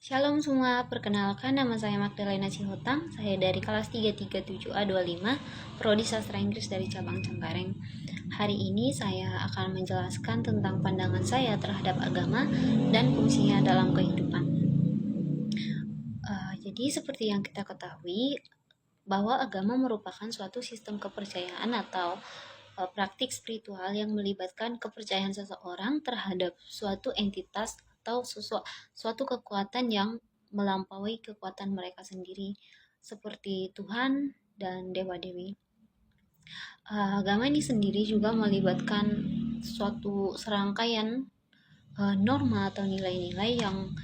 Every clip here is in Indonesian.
Shalom semua, perkenalkan nama saya Magdalena Sihotang. Saya dari kelas 337A25, Prodi Sastra Inggris dari cabang Cengkareng. Hari ini saya akan menjelaskan tentang pandangan saya terhadap agama dan fungsinya dalam kehidupan. Jadi seperti yang kita ketahui, bahwa agama merupakan suatu sistem kepercayaan atau praktik spiritual yang melibatkan kepercayaan seseorang terhadap suatu entitas atau suatu kekuatan yang melampaui kekuatan mereka sendiri, seperti Tuhan dan dewa-dewi. Agama ini sendiri juga melibatkan suatu serangkaian norma atau nilai-nilai yang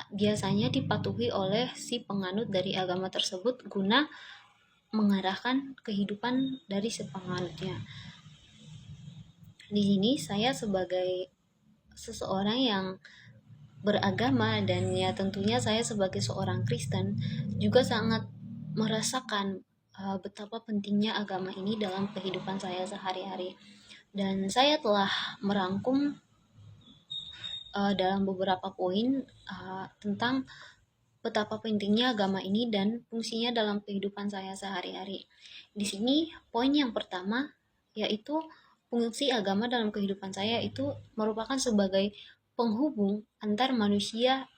biasanya dipatuhi oleh si penganut dari agama tersebut guna mengarahkan kehidupan dari si penganutnya. Di sini saya sebagai seseorang yang beragama dan ya tentunya saya sebagai seorang Kristen juga sangat merasakan betapa pentingnya agama ini dalam kehidupan saya sehari-hari. Dan saya telah merangkum dalam beberapa poin tentang betapa pentingnya agama ini dan fungsinya dalam kehidupan saya sehari-hari. Di sini poin yang pertama yaitu fungsi agama dalam kehidupan saya itu merupakan sebagai penghubung antar manusia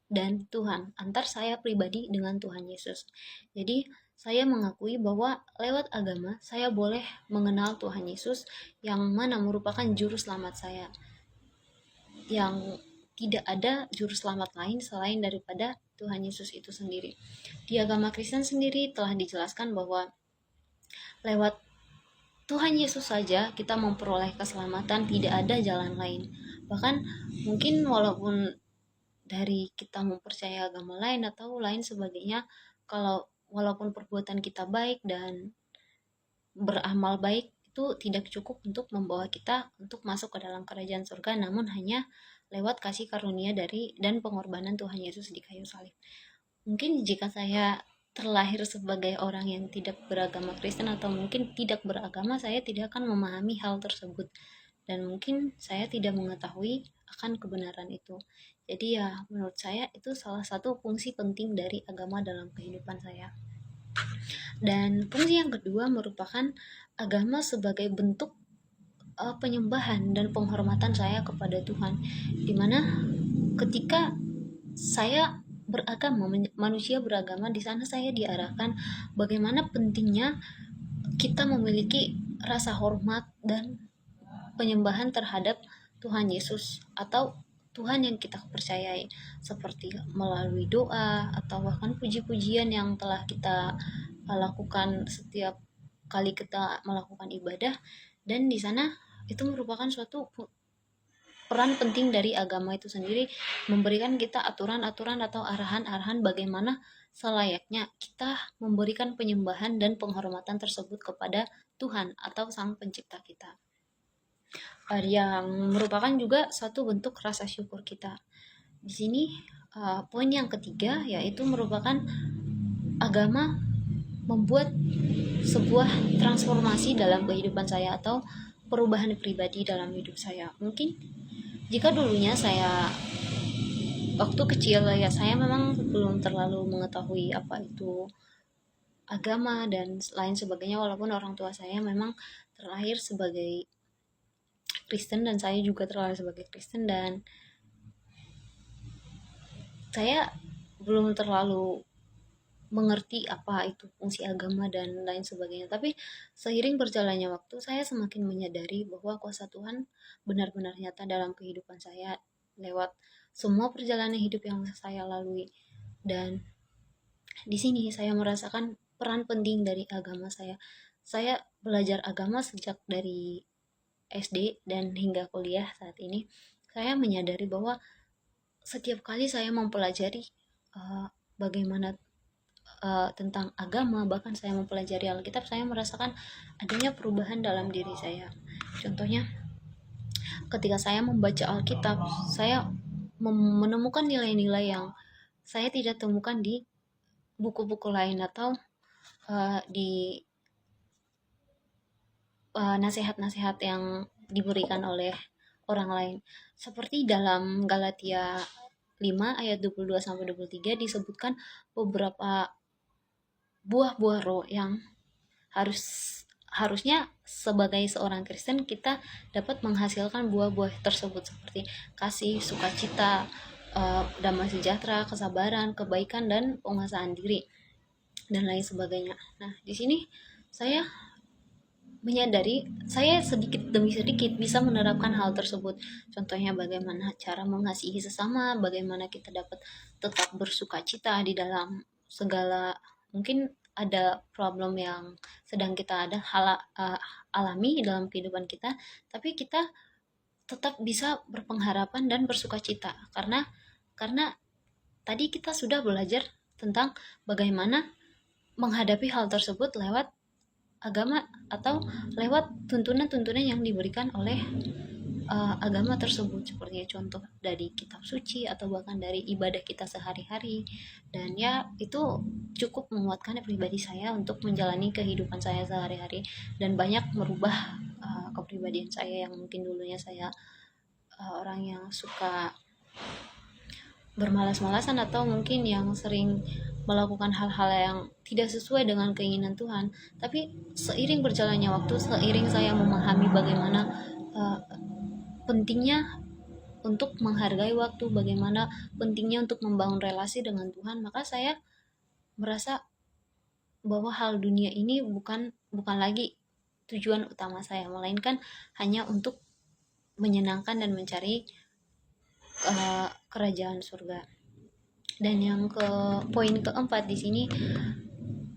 dan Tuhan, antar saya pribadi dengan Tuhan Yesus. Jadi saya mengakui bahwa lewat agama saya boleh mengenal Tuhan Yesus yang mana merupakan juru selamat saya, yang tidak ada juru selamat lain selain daripada Tuhan Yesus itu sendiri. Di agama Kristen sendiri telah dijelaskan bahwa lewat Tuhan Yesus saja kita memperoleh keselamatan, tidak ada jalan lain. Bahkan mungkin walaupun dari kita mempercayai agama lain atau lain sebagainya, kalau walaupun perbuatan kita baik dan beramal baik itu tidak cukup untuk membawa kita untuk masuk ke dalam kerajaan surga, namun hanya lewat kasih karunia dari dan pengorbanan Tuhan Yesus di kayu salib. Mungkin jika saya terlahir sebagai orang yang tidak beragama Kristen atau mungkin tidak beragama, saya tidak akan memahami hal tersebut dan mungkin saya tidak mengetahui akan kebenaran itu. Jadi ya menurut saya itu salah satu fungsi penting dari agama dalam kehidupan saya. Dan fungsi yang kedua merupakan agama sebagai bentuk penyembahan dan penghormatan saya kepada Tuhan, dimana ketika saya beragama, manusia beragama, di sana saya diarahkan bagaimana pentingnya kita memiliki rasa hormat dan penyembahan terhadap Tuhan Yesus atau Tuhan yang kita percayai, seperti melalui doa atau bahkan puji-pujian yang telah kita lakukan setiap kali kita melakukan ibadah. Dan di sana itu merupakan suatu peran penting dari agama itu sendiri, memberikan kita aturan-aturan atau arahan-arahan bagaimana selayaknya kita memberikan penyembahan dan penghormatan tersebut kepada Tuhan atau Sang Pencipta kita, yang merupakan juga suatu bentuk rasa syukur kita. Di sini poin yang ketiga yaitu merupakan agama membuat sebuah transformasi dalam kehidupan saya atau perubahan pribadi dalam hidup saya. Mungkin jika dulunya saya waktu kecil ya saya memang belum terlalu mengetahui apa itu agama dan lain sebagainya, walaupun orang tua saya memang terlahir sebagai Kristen dan saya juga terlahir sebagai Kristen, dan saya belum terlalu mengerti apa itu fungsi agama dan lain sebagainya. Tapi seiring berjalannya waktu, saya semakin menyadari bahwa kuasa Tuhan benar-benar nyata dalam kehidupan saya lewat semua perjalanan hidup yang saya lalui. Dan di sini saya merasakan peran penting dari agama saya. Saya belajar agama sejak dari SD dan hingga kuliah saat ini. Saya menyadari bahwa setiap kali saya mempelajari bagaimana tentang agama, bahkan saya mempelajari Alkitab, saya merasakan adanya perubahan dalam diri saya. Contohnya, ketika saya membaca Alkitab, saya menemukan nilai-nilai yang saya tidak temukan di buku-buku lain atau di nasihat-nasihat yang diberikan oleh orang lain. Seperti dalam Galatia 5 ayat 22 sampai 23 disebutkan beberapa buah-buah roh yang harus harusnya sebagai seorang Kristen kita dapat menghasilkan buah-buah tersebut seperti kasih, sukacita, damai sejahtera, kesabaran, kebaikan dan penguasaan diri dan lain sebagainya. Nah, di sini saya menyadari saya sedikit demi sedikit bisa menerapkan hal tersebut. Contohnya bagaimana cara mengasihi sesama, bagaimana kita dapat tetap bersuka cita di dalam segala mungkin ada problem yang sedang kita alami dalam kehidupan kita, tapi kita tetap bisa berpengharapan dan bersuka cita karena tadi kita sudah belajar tentang bagaimana menghadapi hal tersebut lewat agama atau lewat tuntunan-tuntunan yang diberikan oleh agama tersebut seperti contoh dari kitab suci atau bahkan dari ibadah kita sehari-hari dan ya itu cukup menguatkan pribadi saya untuk menjalani kehidupan saya sehari-hari dan banyak merubah kepribadian saya yang mungkin dulunya saya orang yang suka bermalas-malasan atau mungkin yang sering melakukan hal-hal yang tidak sesuai dengan keinginan Tuhan. Tapi seiring berjalannya waktu, seiring saya memahami bagaimana uh, pentingnya untuk menghargai waktu, bagaimana pentingnya untuk membangun relasi dengan Tuhan, maka saya merasa bahwa hal dunia ini bukan lagi tujuan utama saya, melainkan hanya untuk menyenangkan dan mencari kerajaan surga. Dan yang ke poin keempat di sini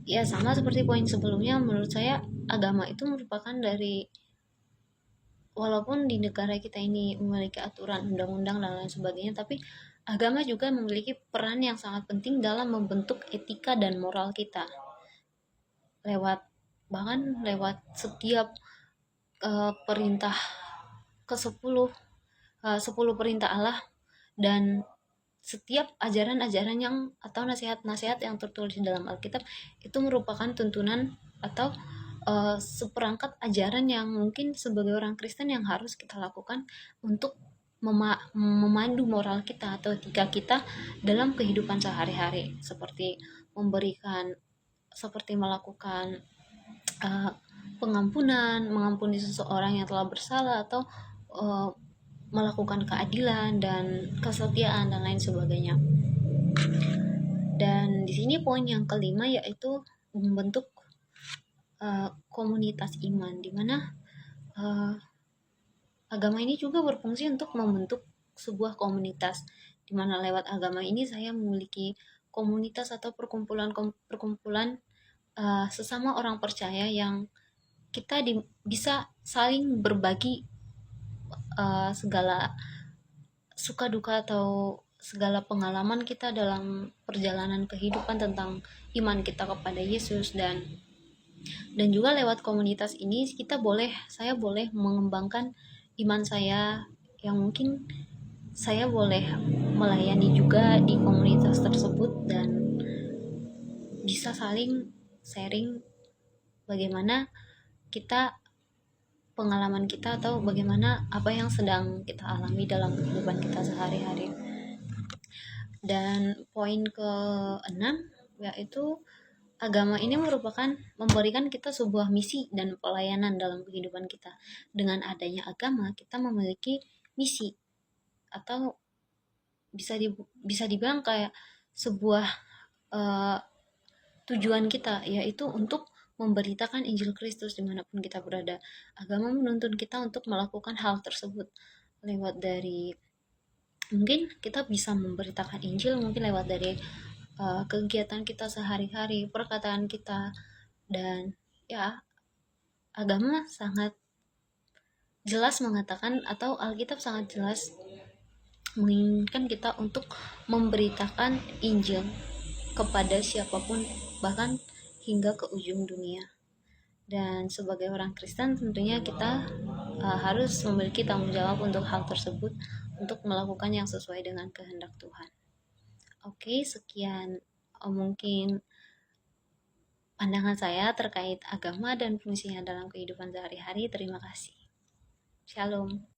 ya sama seperti poin sebelumnya, menurut saya agama itu merupakan dari walaupun di negara kita ini memiliki aturan undang-undang dan lain sebagainya, tapi agama juga memiliki peran yang sangat penting dalam membentuk etika dan moral kita lewat bahkan lewat setiap perintah ke-10 10 perintah Allah dan setiap ajaran-ajaran yang atau nasihat-nasihat yang tertulis dalam Alkitab itu merupakan tuntunan atau seperangkat ajaran yang mungkin sebagai orang Kristen yang harus kita lakukan untuk memandu moral kita atau etika kita dalam kehidupan sehari-hari seperti memberikan seperti melakukan uh, pengampunan, mengampuni seseorang yang telah bersalah atau uh, melakukan keadilan dan kesetiaan dan lain sebagainya. Dan di sini poin yang kelima yaitu membentuk komunitas iman, di mana uh, agama ini juga berfungsi untuk membentuk sebuah komunitas, di mana lewat agama ini saya memiliki komunitas atau perkumpulan sesama orang percaya yang kita bisa saling berbagi segala suka duka atau segala pengalaman kita dalam perjalanan kehidupan tentang iman kita kepada Yesus dan juga lewat komunitas ini saya boleh mengembangkan iman saya yang mungkin saya boleh melayani juga di komunitas tersebut dan bisa saling sharing bagaimana kita pengalaman kita atau bagaimana apa yang sedang kita alami dalam kehidupan kita sehari-hari. Dan poin ke-6 yaitu agama ini merupakan memberikan kita sebuah misi dan pelayanan dalam kehidupan kita. Dengan adanya agama, kita memiliki misi atau bisa dibilang kayak sebuah uh, tujuan kita, yaitu untuk memberitakan Injil Kristus dimanapun kita berada. Agama menuntun kita untuk melakukan hal tersebut lewat dari mungkin kita bisa memberitakan Injil mungkin lewat dari kegiatan kita sehari-hari, perkataan kita, dan ya agama sangat jelas mengatakan atau Alkitab sangat jelas menginginkan kita untuk memberitakan Injil kepada siapapun bahkan hingga ke ujung dunia. Dan sebagai orang Kristen tentunya kita harus memiliki tanggung jawab untuk hal tersebut untuk melakukan yang sesuai dengan kehendak Tuhan. Oke, sekian mungkin pandangan saya terkait agama dan fungsinya dalam kehidupan sehari-hari. Terima kasih. Shalom.